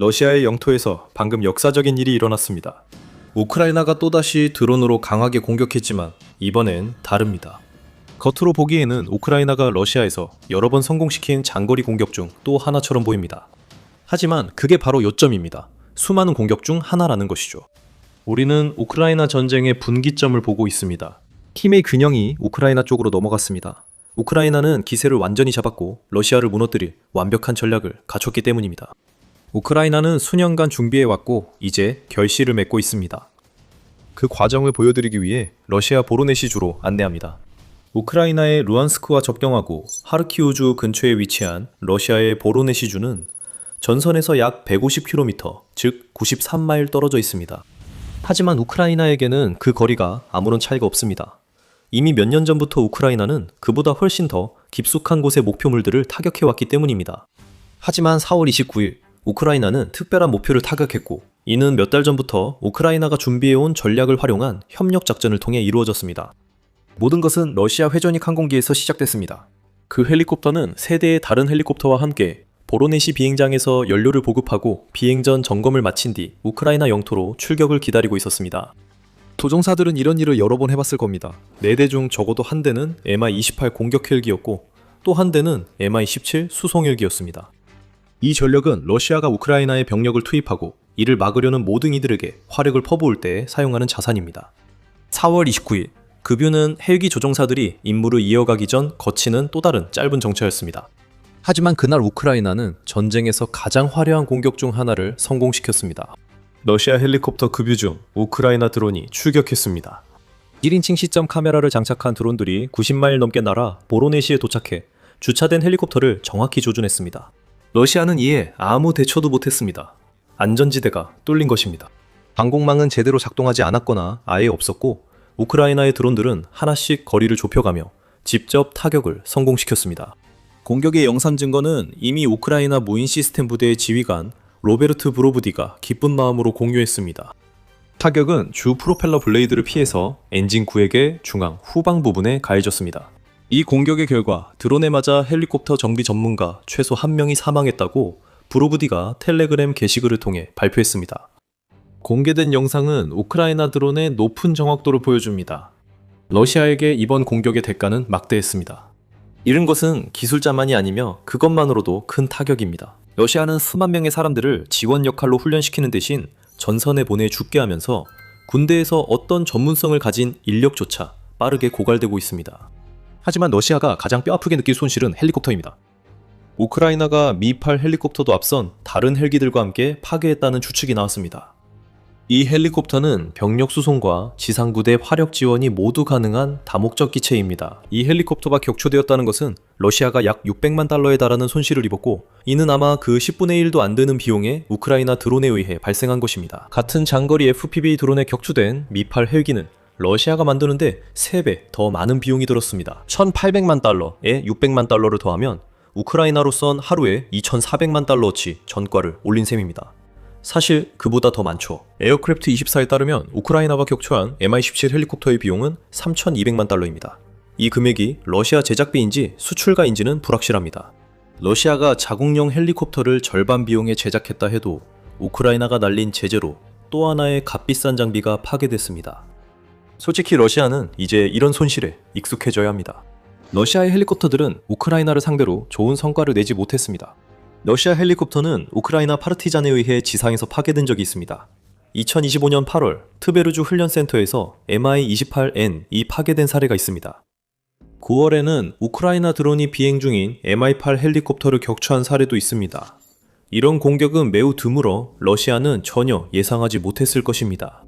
러시아의 영토에서 방금 역사적인 일이 일어났습니다. 우크라이나가 또다시 드론으로 강하게 공격했지만 이번엔 다릅니다. 겉으로 보기에는 우크라이나가 러시아에서 여러 번 성공시킨 장거리 공격 중 또 하나처럼 보입니다. 하지만 그게 바로 요점입니다. 수많은 공격 중 하나라는 것이죠. 우리는 우크라이나 전쟁의 분기점을 보고 있습니다. 힘의 균형이 우크라이나 쪽으로 넘어갔습니다. 우크라이나는 기세를 완전히 잡았고 러시아를 무너뜨릴 완벽한 전략을 갖췄기 때문입니다. 우크라이나는 수년간 준비해왔고 이제 결실을 맺고 있습니다. 그 과정을 보여드리기 위해 러시아 보로네시주로 안내합니다. 우크라이나의 루안스크와 접경하고 하르키우주 근처에 위치한 러시아의 보로네시주는 전선에서 약 150km, 즉 93마일 떨어져 있습니다. 하지만 우크라이나에게는 그 거리가 아무런 차이가 없습니다. 이미 몇 년 전부터 우크라이나는 그보다 훨씬 더 깊숙한 곳의 목표물들을 타격해왔기 때문입니다. 하지만 4월 29일 우크라이나는 특별한 목표를 타격했고 이는 몇 달 전부터 우크라이나가 준비해온 전략을 활용한 협력 작전을 통해 이루어졌습니다. 모든 것은 러시아 회전익 항공기에서 시작됐습니다. 그 헬리콥터는 세 대의 다른 헬리콥터와 함께 보로네시 비행장에서 연료를 보급하고 비행 전 점검을 마친 뒤 우크라이나 영토로 출격을 기다리고 있었습니다. 조종사들은 이런 일을 여러 번 해봤을 겁니다. 4대 중 적어도 한 대는 Mi-28 공격 헬기였고 또 한 대는 Mi-17 수송 헬기였습니다. 이 전력은 러시아가 우크라이나에 병력을 투입하고 이를 막으려는 모든 이들에게 화력을 퍼부을 때 사용하는 자산입니다. 4월 29일 급유는 헬기 조종사들이 임무를 이어가기 전 거치는 또 다른 짧은 정차였습니다. 하지만 그날 우크라이나는 전쟁에서 가장 화려한 공격 중 하나를 성공시켰습니다. 러시아 헬리콥터 급유 중 우크라이나 드론이 출격했습니다. 1인칭 시점 카메라를 장착한 드론들이 90마일 넘게 날아 보로네시에 도착해 주차된 헬리콥터를 정확히 조준했습니다. 러시아는 이에 아무 대처도 못했습니다. 안전지대가 뚫린 것입니다. 방공망은 제대로 작동하지 않았거나 아예 없었고 우크라이나의 드론들은 하나씩 거리를 좁혀가며 직접 타격을 성공시켰습니다. 공격의 영상 증거는 이미 우크라이나 무인 시스템 부대의 지휘관 로베르트 브로브디가 기쁜 마음으로 공유했습니다. 타격은 주 프로펠러 블레이드를 피해서 엔진 구획의 중앙 후방 부분에 가해졌습니다. 이 공격의 결과 드론에 맞아 헬리콥터 정비 전문가 최소 1명이 사망했다고 브로브디가 텔레그램 게시글을 통해 발표했습니다. 공개된 영상은 우크라이나 드론의 높은 정확도를 보여줍니다. 러시아에게 이번 공격의 대가는 막대했습니다. 잃은 것은 기술자만이 아니며 그것만으로도 큰 타격입니다. 러시아는 수만 명의 사람들을 지원 역할로 훈련시키는 대신 전선에 보내 죽게 하면서 군대에서 어떤 전문성을 가진 인력조차 빠르게 고갈되고 있습니다. 하지만 러시아가 가장 뼈아프게 느낄 손실은 헬리콥터입니다. 우크라이나가 미-8 헬리콥터도 앞선 다른 헬기들과 함께 파괴했다는 추측이 나왔습니다. 이 헬리콥터는 병력 수송과 지상부대 화력 지원이 모두 가능한 다목적 기체입니다. 이 헬리콥터가 격추되었다는 것은 러시아가 약 600만 달러에 달하는 손실을 입었고 이는 아마 그 10분의 1도 안 되는 비용에 우크라이나 드론에 의해 발생한 것입니다. 같은 장거리 FPV 드론에 격추된 미-8 헬기는 러시아가 만드는데 3배 더 많은 비용이 들었습니다. 1,800만 달러에 600만 달러를 더하면 우크라이나로선 하루에 2,400만 달러어치 전과를 올린 셈입니다. 사실 그보다 더 많죠. 에어크래프트 24에 따르면 우크라이나가 격추한 Mi-17 헬리콥터의 비용은 3,200만 달러입니다. 이 금액이 러시아 제작비인지 수출가인지는 불확실합니다. 러시아가 자국용 헬리콥터를 절반 비용에 제작했다 해도 우크라이나가 날린 제재로 또 하나의 값비싼 장비가 파괴됐습니다. 솔직히 러시아는 이제 이런 손실에 익숙해져야 합니다. 러시아의 헬리콥터들은 우크라이나를 상대로 좋은 성과를 내지 못했습니다. 러시아 헬리콥터는 우크라이나 파르티잔에 의해 지상에서 파괴된 적이 있습니다. 2025년 8월 트베르주 훈련센터에서 Mi-28N이 파괴된 사례가 있습니다. 9월에는 우크라이나 드론이 비행 중인 Mi-8 헬리콥터를 격추한 사례도 있습니다. 이런 공격은 매우 드물어 러시아는 전혀 예상하지 못했을 것입니다.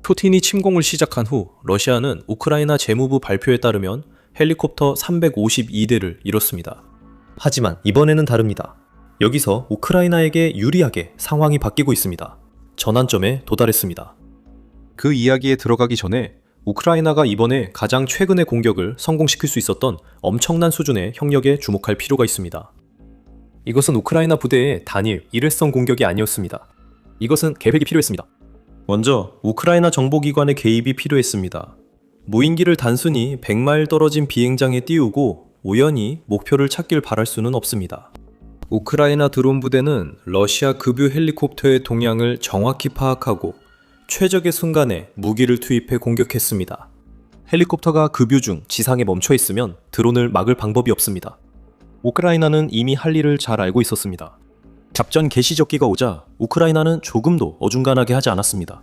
푸틴이 침공을 시작한 후 러시아는 우크라이나 재무부 발표에 따르면 헬리콥터 352대를 잃었습니다. 하지만 이번에는 다릅니다. 여기서 우크라이나에게 유리하게 상황이 바뀌고 있습니다. 전환점에 도달했습니다. 그 이야기에 들어가기 전에 우크라이나가 이번에 가장 최근의 공격을 성공시킬 수 있었던 엄청난 수준의 형력에 주목할 필요가 있습니다. 이것은 우크라이나 부대의 단일, 일회성 공격이 아니었습니다. 이것은 계획이 필요했습니다. 먼저 우크라이나 정보기관의 개입이 필요했습니다. 무인기를 단순히 100마일 떨어진 비행장에 띄우고 우연히 목표를 찾길 바랄 수는 없습니다. 우크라이나 드론 부대는 러시아 급유 헬리콥터의 동향을 정확히 파악하고 최적의 순간에 무기를 투입해 공격했습니다. 헬리콥터가 급유 중 지상에 멈춰 있으면 드론을 막을 방법이 없습니다. 우크라이나는 이미 할 일을 잘 알고 있었습니다. 작전 개시 적기가 오자 우크라이나는 조금도 어중간하게 하지 않았습니다.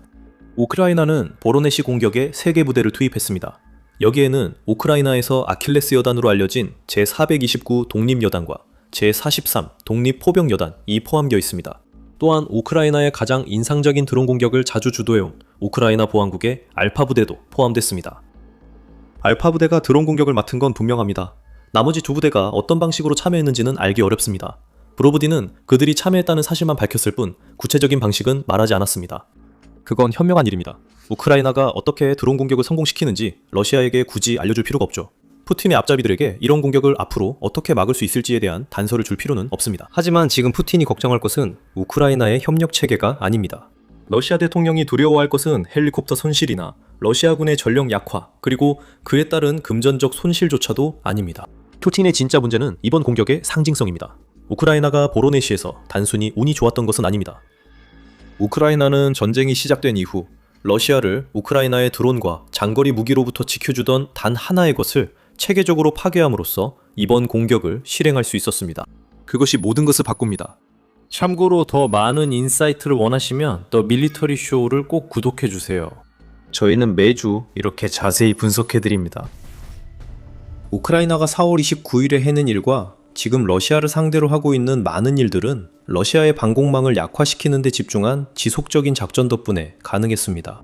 우크라이나는 보로네시 공격에 3개 부대를 투입했습니다. 여기에는 우크라이나에서 아킬레스 여단으로 알려진 제429 독립여단과 제43 독립포병여단이 포함되어 있습니다. 또한 우크라이나의 가장 인상적인 드론 공격을 자주 주도해온 우크라이나 보안국의 알파 부대도 포함됐습니다. 알파 부대가 드론 공격을 맡은 건 분명합니다. 나머지 두 부대가 어떤 방식으로 참여했는지는 알기 어렵습니다. 브로브디는 그들이 참여했다는 사실만 밝혔을 뿐 구체적인 방식은 말하지 않았습니다. 그건 현명한 일입니다. 우크라이나가 어떻게 드론 공격을 성공시키는지 러시아에게 굳이 알려줄 필요가 없죠. 푸틴의 앞잡이들에게 이런 공격을 앞으로 어떻게 막을 수 있을지에 대한 단서를 줄 필요는 없습니다. 하지만 지금 푸틴이 걱정할 것은 우크라이나의 협력 체계가 아닙니다. 러시아 대통령이 두려워할 것은 헬리콥터 손실이나 러시아군의 전력 약화, 그리고 그에 따른 금전적 손실조차도 아닙니다. 푸틴의 진짜 문제는 이번 공격의 상징성입니다. 우크라이나가 보로네시에서 단순히 운이 좋았던 것은 아닙니다. 우크라이나는 전쟁이 시작된 이후 러시아를 우크라이나의 드론과 장거리 무기로부터 지켜주던 단 하나의 것을 체계적으로 파괴함으로써 이번 공격을 실행할 수 있었습니다. 그것이 모든 것을 바꿉니다. 참고로 더 많은 인사이트를 원하시면 더 밀리터리 쇼를 꼭 구독해주세요. 저희는 매주 이렇게 자세히 분석해드립니다. 우크라이나가 4월 29일에 해낸 일과 지금 러시아를 상대로 하고 있는 많은 일들은 러시아의 방공망을 약화시키는 데 집중한 지속적인 작전 덕분에 가능했습니다.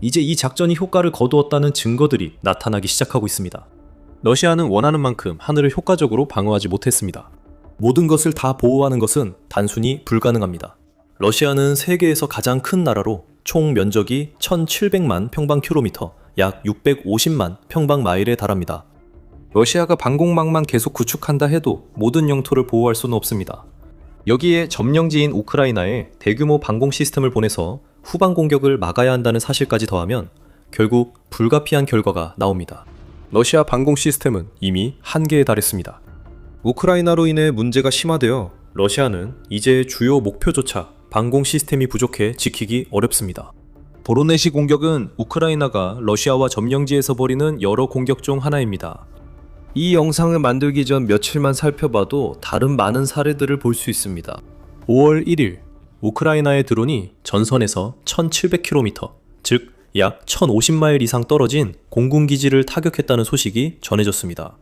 이제 이 작전이 효과를 거두었다는 증거들이 나타나기 시작하고 있습니다. 러시아는 원하는 만큼 하늘을 효과적으로 방어하지 못했습니다. 모든 것을 다 보호하는 것은 단순히 불가능합니다. 러시아는 세계에서 가장 큰 나라로 총 면적이 1700만 평방킬로미터, 약 650만 평방마일에 달합니다. 러시아가 방공망만 계속 구축한다 해도 모든 영토를 보호할 수는 없습니다. 여기에 점령지인 우크라이나에 대규모 방공 시스템을 보내서 후방 공격을 막아야 한다는 사실까지 더하면 결국 불가피한 결과가 나옵니다. 러시아 방공 시스템은 이미 한계에 달했습니다. 우크라이나로 인해 문제가 심화되어 러시아는 이제 주요 목표조차 방공 시스템이 부족해 지키기 어렵습니다. 보로네시 공격은 우크라이나가 러시아와 점령지에서 벌이는 여러 공격 중 하나입니다. 이 영상을 만들기 전 며칠만 살펴봐도 다른 많은 사례들을 볼 수 있습니다. 5월 1일, 우크라이나의 드론이 전선에서 1700km, 즉 약 1050마일 이상 떨어진 공군기지를 타격했다는 소식이 전해졌습니다.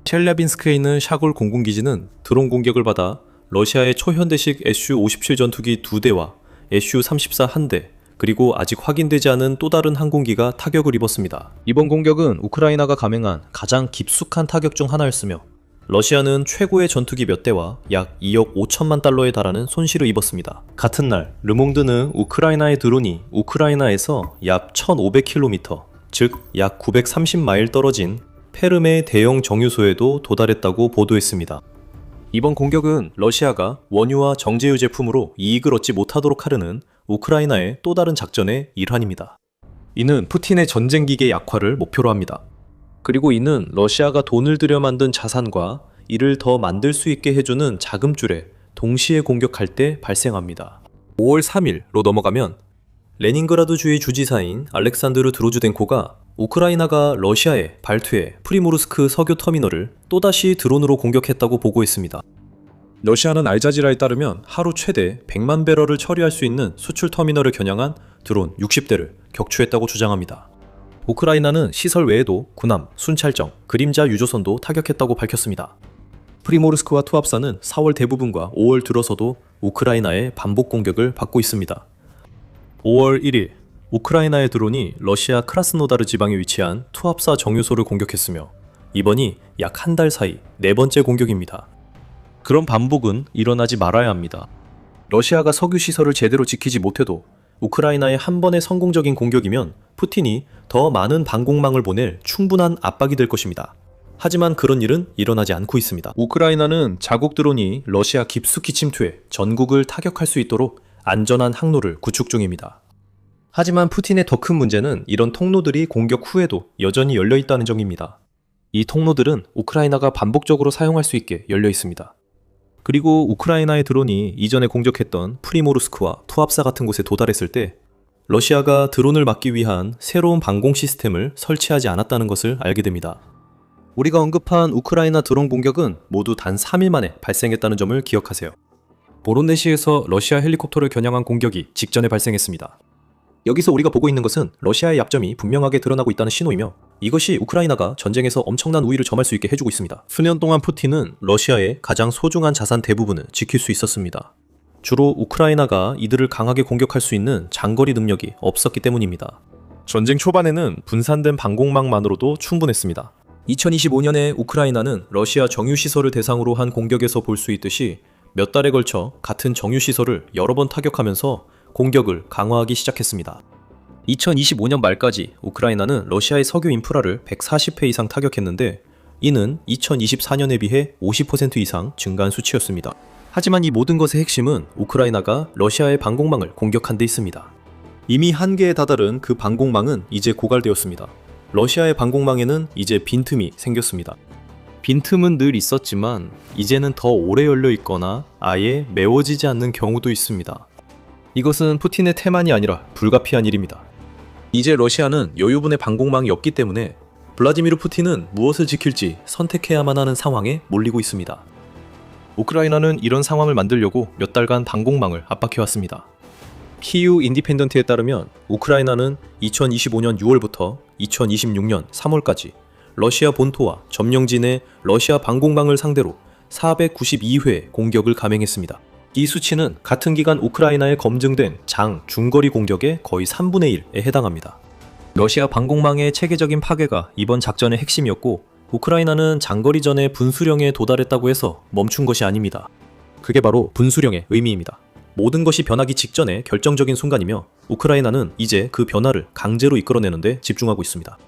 첼랴빈스크에 있는 샤골 공군기지는 드론 공격을 받아 러시아의 초현대식 SU-57 전투기 2대와 SU-34 1대, 그리고 아직 확인되지 않은 또 다른 항공기가 타격을 입었습니다. 이번 공격은 우크라이나가 감행한 가장 깊숙한 타격 중 하나였으며 러시아는 최고의 전투기 몇 대와 약 2억 5천만 달러에 달하는 손실을 입었습니다. 같은 날 르몽드는 우크라이나의 드론이 우크라이나에서 약 1500km, 즉 약 930마일 떨어진 페르메 대형 정유소에도 도달했다고 보도했습니다. 이번 공격은 러시아가 원유와 정제유 제품으로 이익을 얻지 못하도록 하려는 우크라이나의 또 다른 작전의 일환입니다. 이는 푸틴의 전쟁기계 약화를 목표로 합니다. 그리고 이는 러시아가 돈을 들여 만든 자산과 이를 더 만들 수 있게 해주는 자금줄에 동시에 공격할 때 발생합니다. 5월 3일로 넘어가면 레닌그라드 주의 주지사인 알렉산드르 드로주덴코가 우크라이나가 러시아의 발트해 프리모르스크 석유 터미널을 또다시 드론으로 공격했다고 보고했습니다. 러시아는 알자지라에 따르면 하루 최대 100만 배럴을 처리할 수 있는 수출 터미널을 겨냥한 드론 60대를 격추했다고 주장합니다. 우크라이나는 시설 외에도 군함, 순찰정, 그림자 유조선도 타격했다고 밝혔습니다. 프리모르스크와 투합사는 4월 대부분과 5월 들어서도 우크라이나의 반복 공격을 받고 있습니다. 5월 1일, 우크라이나의 드론이 러시아 크라스노다르 지방에 위치한 투합사 정유소를 공격했으며 이번이 약 한 달 사이 4번째 공격입니다. 그런 반복은 일어나지 말아야 합니다. 러시아가 석유 시설을 제대로 지키지 못해도 우크라이나의 한 번의 성공적인 공격이면 푸틴이 더 많은 방공망을 보낼 충분한 압박이 될 것입니다. 하지만 그런 일은 일어나지 않고 있습니다. 우크라이나는 자국 드론이 러시아 깊숙이 침투해 전국을 타격할 수 있도록 안전한 항로를 구축 중입니다. 하지만 푸틴의 더 큰 문제는 이런 통로들이 공격 후에도 여전히 열려 있다는 점입니다. 이 통로들은 우크라이나가 반복적으로 사용할 수 있게 열려 있습니다. 그리고 우크라이나의 드론이 이전에 공격했던 프리모르스크와 투합사 같은 곳에 도달했을 때 러시아가 드론을 막기 위한 새로운 방공 시스템을 설치하지 않았다는 것을 알게 됩니다. 우리가 언급한 우크라이나 드론 공격은 모두 단 3일 만에 발생했다는 점을 기억하세요. 보론네시에서 러시아 헬리콥터를 겨냥한 공격이 직전에 발생했습니다. 여기서 우리가 보고 있는 것은 러시아의 약점이 분명하게 드러나고 있다는 신호이며 이것이 우크라이나가 전쟁에서 엄청난 우위를 점할 수 있게 해주고 있습니다. 수년 동안 푸틴은 러시아의 가장 소중한 자산 대부분을 지킬 수 있었습니다. 주로 우크라이나가 이들을 강하게 공격할 수 있는 장거리 능력이 없었기 때문입니다. 전쟁 초반에는 분산된 방공망만으로도 충분했습니다. 2025년에 우크라이나는 러시아 정유시설을 대상으로 한 공격에서 볼 수 있듯이 몇 달에 걸쳐 같은 정유시설을 여러 번 타격하면서 공격을 강화하기 시작했습니다. 2025년 말까지 우크라이나는 러시아의 석유 인프라를 140회 이상 타격했는데 이는 2024년에 비해 50% 이상 증가한 수치였습니다. 하지만 이 모든 것의 핵심은 우크라이나가 러시아의 방공망을 공격한 데 있습니다. 이미 한계에 다다른 그 방공망은 이제 고갈되었습니다. 러시아의 방공망에는 이제 빈틈이 생겼습니다. 빈틈은 늘 있었지만 이제는 더 오래 열려 있거나 아예 메워지지 않는 경우도 있습니다. 이것은 푸틴의 태만이 아니라 불가피한 일입니다. 이제 러시아는 여유분의 방공망이 없기 때문에 블라디미르 푸틴은 무엇을 지킬지 선택해야만 하는 상황에 몰리고 있습니다. 우크라이나는 이런 상황을 만들려고 몇 달간 방공망을 압박해왔습니다. 키우 인디펜던트에 따르면 우크라이나는 2025년 6월부터 2026년 3월까지 러시아 본토와 점령진의 러시아 방공망을 상대로 492회 공격을 감행했습니다. 이 수치는 같은 기간 우크라이나에 검증된 장, 중거리 공격의 거의 3분의 1에 해당합니다. 러시아 방공망의 체계적인 파괴가 이번 작전의 핵심이었고 우크라이나는 장거리전의 분수령에 도달했다고 해서 멈춘 것이 아닙니다. 그게 바로 분수령의 의미입니다. 모든 것이 변하기 직전의 결정적인 순간이며 우크라이나는 이제 그 변화를 강제로 이끌어내는 데 집중하고 있습니다.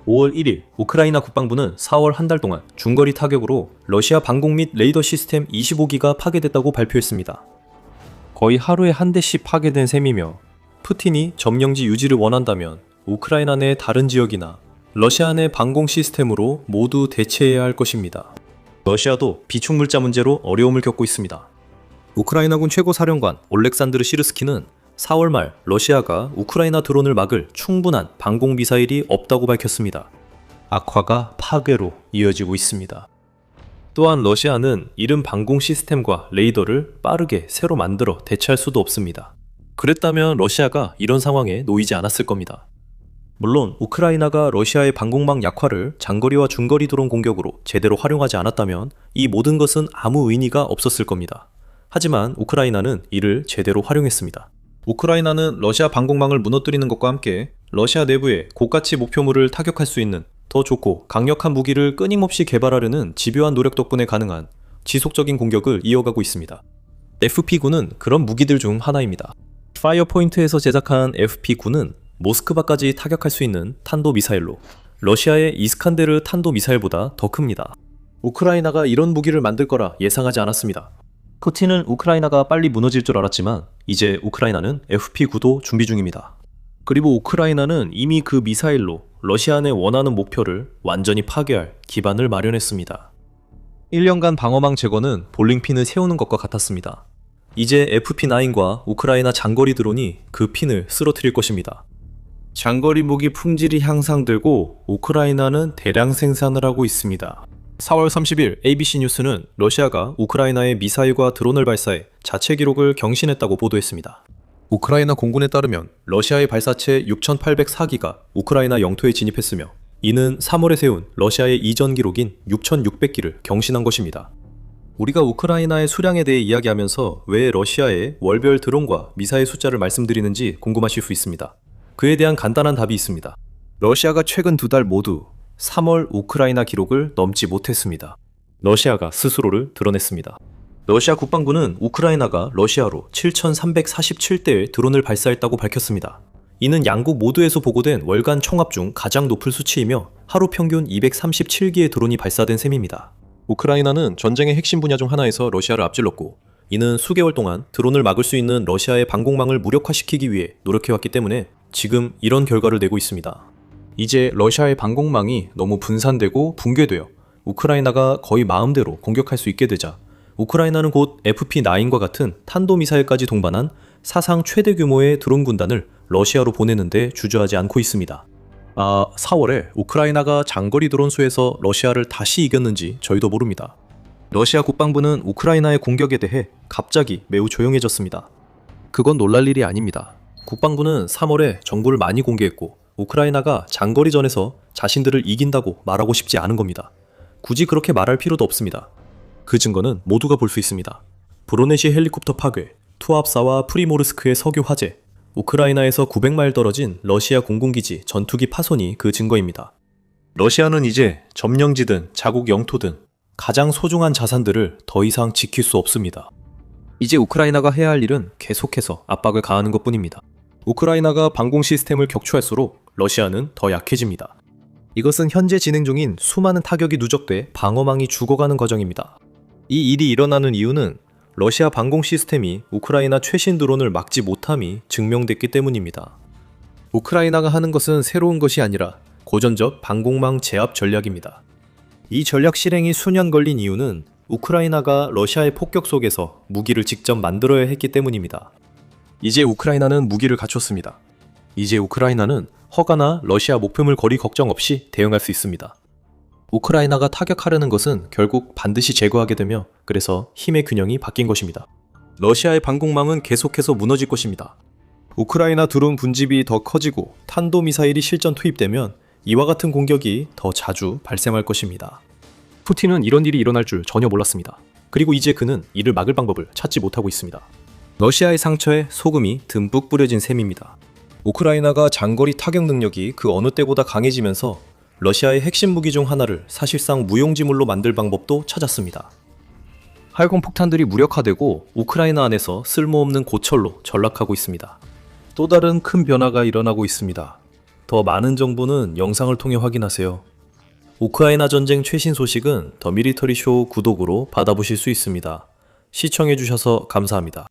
5월 1일 우크라이나 국방부는 4월 한 달 동안 중거리 타격으로 러시아 방공 및 레이더 시스템 25기가 파괴됐다고 발표했습니다. 거의 하루에 한 대씩 파괴된 셈이며 푸틴이 점령지 유지를 원한다면 우크라이나 내 다른 지역이나 러시아 내 방공 시스템으로 모두 대체해야 할 것입니다. 러시아도 비축물자 문제로 어려움을 겪고 있습니다. 우크라이나군 최고사령관 올렉산드르 시르스키는 4월 말 러시아가 우크라이나 드론을 막을 충분한 방공 미사일이 없다고 밝혔습니다. 악화가 파괴로 이어지고 있습니다. 또한 러시아는 이른 방공 시스템과 레이더를 빠르게 새로 만들어 대체할 수도 없습니다. 그랬다면 러시아가 이런 상황에 놓이지 않았을 겁니다. 물론 우크라이나가 러시아의 방공망 약화를 장거리와 중거리 드론 공격으로 제대로 활용하지 않았다면 이 모든 것은 아무 의미가 없었을 겁니다. 하지만 우크라이나는 이를 제대로 활용했습니다. 우크라이나는 러시아 방공망을 무너뜨리는 것과 함께 러시아 내부의 고가치 목표물을 타격할 수 있는 더 좋고 강력한 무기를 끊임없이 개발하려는 집요한 노력 덕분에 가능한 지속적인 공격을 이어가고 있습니다. FP9는 그런 무기들 중 하나입니다. 파이어포인트에서 제작한 FP9는 모스크바까지 타격할 수 있는 탄도미사일로 러시아의 이스칸데르 탄도미사일보다 더 큽니다. 우크라이나가 이런 무기를 만들 거라 예상하지 않았습니다. 푸틴은 우크라이나가 빨리 무너질 줄 알았지만 이제 우크라이나는 FP9도 준비 중입니다. 그리고 우크라이나는 이미 그 미사일로 러시아 내 원하는 목표를 완전히 파괴할 기반을 마련했습니다. 1년간 방어망 제거는 볼링핀을 세우는 것과 같았습니다. 이제 FP9과 우크라이나 장거리 드론이 그 핀을 쓰러뜨릴 것입니다. 장거리 무기 품질이 향상되고 우크라이나는 대량 생산을 하고 있습니다. 4월 30일 ABC 뉴스는 러시아가 우크라이나에 미사일과 드론을 발사해 자체 기록을 경신했다고 보도했습니다. 우크라이나 공군에 따르면 러시아의 발사체 6,804기가 우크라이나 영토에 진입했으며 이는 3월에 세운 러시아의 이전 기록인 6,600기를 경신한 것입니다. 우리가 우크라이나의 수량에 대해 이야기하면서 왜 러시아의 월별 드론과 미사일 숫자를 말씀드리는지 궁금하실 수 있습니다. 그에 대한 간단한 답이 있습니다. 러시아가 최근 2달 모두 3월 우크라이나 기록을 넘지 못했습니다. 러시아가 스스로를 드러냈습니다. 러시아 국방부는 우크라이나가 러시아로 7,347대의 드론을 발사했다고 밝혔습니다. 이는 양국 모두에서 보고된 월간 총합 중 가장 높은 수치이며 하루 평균 237기의 드론이 발사된 셈입니다. 우크라이나는 전쟁의 핵심 분야 중 하나에서 러시아를 앞질렀고 이는 수개월 동안 드론을 막을 수 있는 러시아의 방공망을 무력화시키기 위해 노력해왔기 때문에 지금 이런 결과를 내고 있습니다. 이제 러시아의 방공망이 너무 분산되고 붕괴되어 우크라이나가 거의 마음대로 공격할 수 있게 되자 우크라이나는 곧 FP9과 같은 탄도미사일까지 동반한 사상 최대 규모의 드론 군단을 러시아로 보내는데 주저하지 않고 있습니다. 4월에 우크라이나가 장거리 드론 수에서 러시아를 다시 이겼는지 저희도 모릅니다. 러시아 국방부는 우크라이나의 공격에 대해 갑자기 매우 조용해졌습니다. 그건 놀랄 일이 아닙니다. 국방부는 3월에 정보를 많이 공개했고 우크라이나가 장거리전에서 자신들을 이긴다고 말하고 싶지 않은 겁니다. 굳이 그렇게 말할 필요도 없습니다. 그 증거는 모두가 볼 수 있습니다. 브로네시 헬리콥터 파괴, 투압사와 프리모르스크의 석유 화재, 우크라이나에서 900마일 떨어진 러시아 공군기지 전투기 파손이 그 증거입니다. 러시아는 이제 점령지든 자국 영토든 가장 소중한 자산들을 더 이상 지킬 수 없습니다. 이제 우크라이나가 해야 할 일은 계속해서 압박을 가하는 것뿐입니다. 우크라이나가 방공 시스템을 격추할수록 러시아는 더 약해집니다. 이것은 현재 진행 중인 수많은 타격이 누적돼 방어망이 죽어가는 과정입니다. 이 일이 일어나는 이유는 러시아 방공 시스템이 우크라이나 최신 드론을 막지 못함이 증명됐기 때문입니다. 우크라이나가 하는 것은 새로운 것이 아니라 고전적 방공망 제압 전략입니다. 이 전략 실행이 수년 걸린 이유는 우크라이나가 러시아의 폭격 속에서 무기를 직접 만들어야 했기 때문입니다. 이제 우크라이나는 무기를 갖췄습니다. 이제 우크라이나는 허가나 러시아 목표물 거리 걱정 없이 대응할 수 있습니다. 우크라이나가 타격하려는 것은 결국 반드시 제거하게 되며 그래서 힘의 균형이 바뀐 것입니다. 러시아의 방공망은 계속해서 무너질 것입니다. 우크라이나 드론 분집이 더 커지고 탄도미사일이 실전 투입되면 이와 같은 공격이 더 자주 발생할 것입니다. 푸틴은 이런 일이 일어날 줄 전혀 몰랐습니다. 그리고 이제 그는 이를 막을 방법을 찾지 못하고 있습니다. 러시아의 상처에 소금이 듬뿍 뿌려진 셈입니다. 우크라이나가 장거리 타격 능력이 그 어느 때보다 강해지면서 러시아의 핵심 무기 중 하나를 사실상 무용지물로 만들 방법도 찾았습니다. 활공 폭탄들이 무력화되고 우크라이나 안에서 쓸모없는 고철로 전락하고 있습니다. 또 다른 큰 변화가 일어나고 있습니다. 더 많은 정보는 영상을 통해 확인하세요. 우크라이나 전쟁 최신 소식은 더 미리터리 쇼 구독으로 받아보실 수 있습니다. 시청해주셔서 감사합니다.